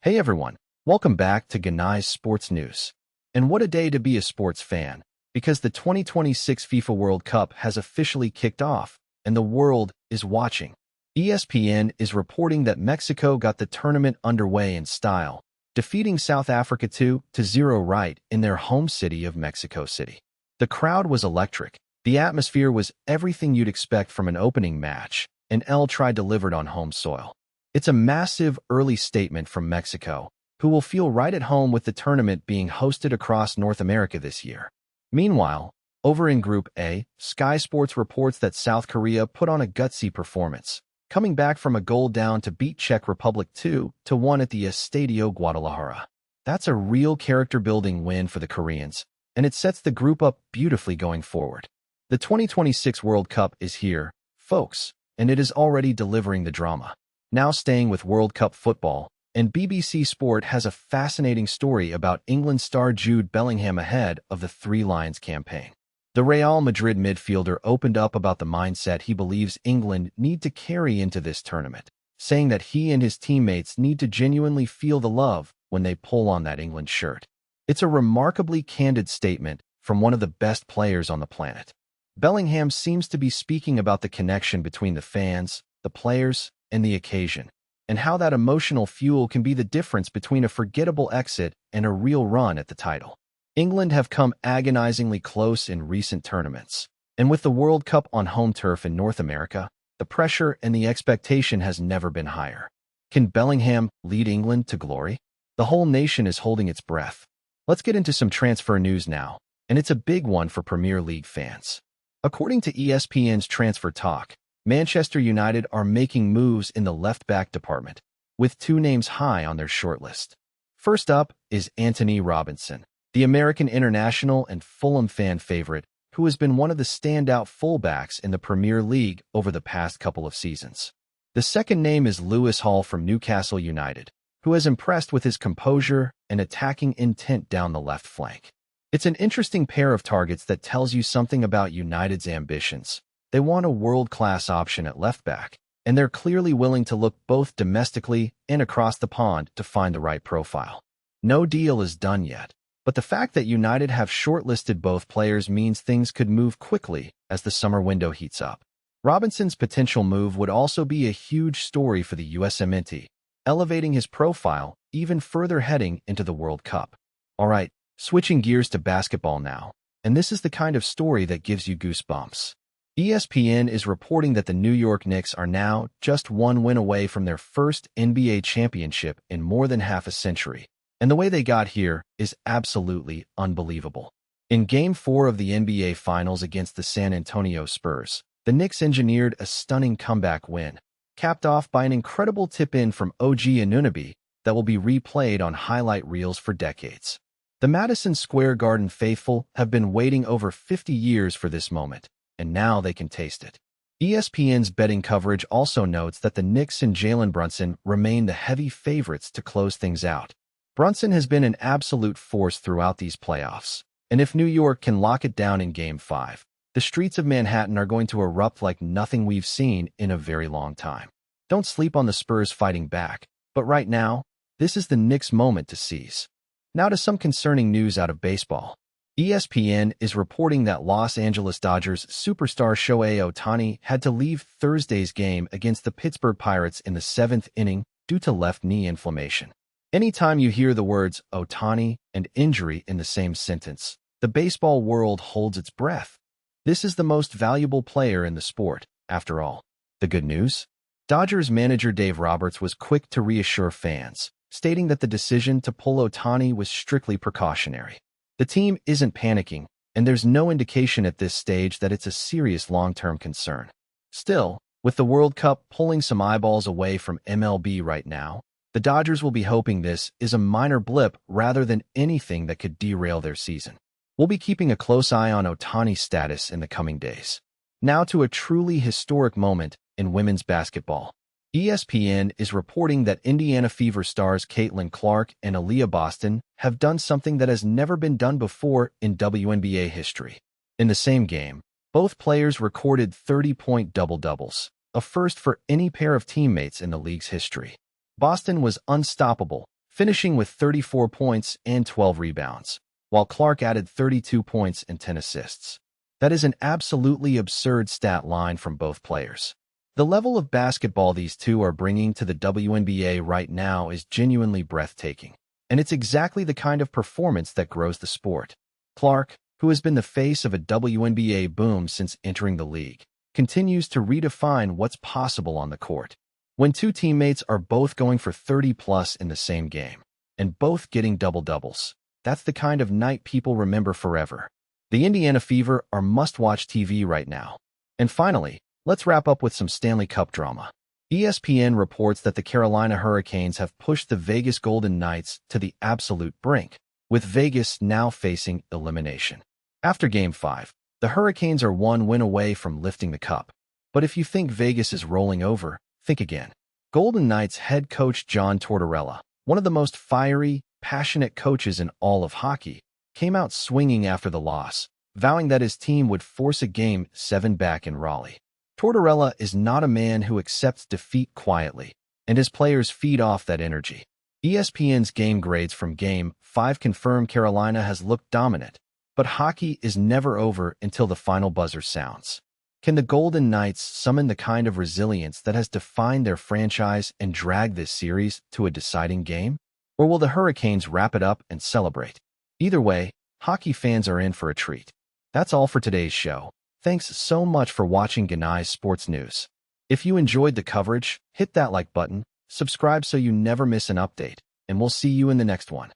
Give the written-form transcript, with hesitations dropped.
Hey everyone, welcome back to Genai Sports News. And what a day to be a sports fan, because the 2026 FIFA World Cup has officially kicked off, and the world is watching. ESPN is reporting that Mexico got the tournament underway in style, defeating South Africa 2-0 right in their home city of Mexico City. The crowd was electric, the atmosphere was everything you'd expect from an opening match, and El Tri delivered on home soil. It's a massive early statement from Mexico, who will feel right at home with the tournament being hosted across North America this year. Meanwhile, over in Group A, Sky Sports reports that South Korea put on a gutsy performance, coming back from a goal down to beat Czech Republic 2-1 at the Estadio Guadalajara. That's a real character-building win for the Koreans, and it sets the group up beautifully going forward. The 2026 World Cup is here, folks, and it is already delivering the drama. Now staying with World Cup football, and BBC Sport has a fascinating story about England star Jude Bellingham ahead of the Three Lions campaign. The Real Madrid midfielder opened up about the mindset he believes England need to carry into this tournament, saying that he and his teammates need to genuinely feel the love when they pull on that England shirt. It's a remarkably candid statement from one of the best players on the planet. Bellingham seems to be speaking about the connection between the fans, the players, and the occasion, and how that emotional fuel can be the difference between a forgettable exit and a real run at the title. England have come agonizingly close in recent tournaments, and with the World Cup on home turf in North America, the pressure and the expectation has never been higher. Can Bellingham lead England to glory? The whole nation is holding its breath. Let's get into some transfer news now, and it's a big one for Premier League fans. According to ESPN's Transfer Talk, Manchester United are making moves in the left-back department, with two names high on their shortlist. First up is Antonee Robinson, the American international and Fulham fan favorite, who has been one of the standout fullbacks in the Premier League over the past couple of seasons. The second name is Lewis Hall from Newcastle United, who has impressed with his composure and attacking intent down the left flank. It's an interesting pair of targets that tells you something about United's ambitions. They want a world-class option at left-back, and they're clearly willing to look both domestically and across the pond to find the right profile. No deal is done yet, but the fact that United have shortlisted both players means things could move quickly as the summer window heats up. Robinson's potential move would also be a huge story for the USMNT, elevating his profile even further heading into the World Cup. All right, switching gears to basketball now, and this is the kind of story that gives you goosebumps. ESPN is reporting that the New York Knicks are now just one win away from their first NBA championship in more than half a century, and the way they got here is absolutely unbelievable. In Game 4 of the NBA Finals against the San Antonio Spurs, the Knicks engineered a stunning comeback win, capped off by an incredible tip-in from OG Anunoby that will be replayed on highlight reels for decades. The Madison Square Garden faithful have been waiting over 50 years for this moment, and now they can taste it. ESPN's betting coverage also notes that the Knicks and Jalen Brunson remain the heavy favorites to close things out. Brunson has been an absolute force throughout these playoffs, and if New York can lock it down in Game 5, the streets of Manhattan are going to erupt like nothing we've seen in a very long time. Don't sleep on the Spurs fighting back, but right now, this is the Knicks' moment to seize. Now to some concerning news out of baseball. ESPN is reporting that Los Angeles Dodgers superstar Shohei Ohtani had to leave Thursday's game against the Pittsburgh Pirates in the 7th inning due to left knee inflammation. Anytime you hear the words Ohtani and injury in the same sentence, the baseball world holds its breath. This is the most valuable player in the sport, after all. The good news? Dodgers manager Dave Roberts was quick to reassure fans, stating that the decision to pull Ohtani was strictly precautionary. The team isn't panicking, and there's no indication at this stage that it's a serious long-term concern. Still, with the World Cup pulling some eyeballs away from MLB right now, the Dodgers will be hoping this is a minor blip rather than anything that could derail their season. We'll be keeping a close eye on Ohtani's status in the coming days. Now to a truly historic moment in women's basketball. ESPN is reporting that Indiana Fever stars Caitlin Clark and Aaliyah Boston have done something that has never been done before in WNBA history. In the same game, both players recorded 30-point double-doubles, a first for any pair of teammates in the league's history. Boston was unstoppable, finishing with 34 points and 12 rebounds, while Clark added 32 points and 10 assists. That is an absolutely absurd stat line from both players. The level of basketball these two are bringing to the WNBA right now is genuinely breathtaking, and it's exactly the kind of performance that grows the sport. Clark, who has been the face of a WNBA boom since entering the league, continues to redefine what's possible on the court. When two teammates are both going for 30-plus in the same game, and both getting double-doubles, that's the kind of night people remember forever. The Indiana Fever are must-watch TV right now. And finally, let's wrap up with some Stanley Cup drama. ESPN reports that the Carolina Hurricanes have pushed the Vegas Golden Knights to the absolute brink, with Vegas now facing elimination. After Game 5, the Hurricanes are one win away from lifting the cup. But if you think Vegas is rolling over, think again. Golden Knights head coach John Tortorella, one of the most fiery, passionate coaches in all of hockey, came out swinging after the loss, vowing that his team would force a Game 7 back in Raleigh. Tortorella is not a man who accepts defeat quietly, and his players feed off that energy. ESPN's game grades from Game 5 confirm Carolina has looked dominant, but hockey is never over until the final buzzer sounds. Can the Golden Knights summon the kind of resilience that has defined their franchise and drag this series to a deciding game? Or will the Hurricanes wrap it up and celebrate? Either way, hockey fans are in for a treat. That's all for today's show. Thanks so much for watching Genai Sports News. If you enjoyed the coverage, hit that like button, subscribe so you never miss an update, and we'll see you in the next one.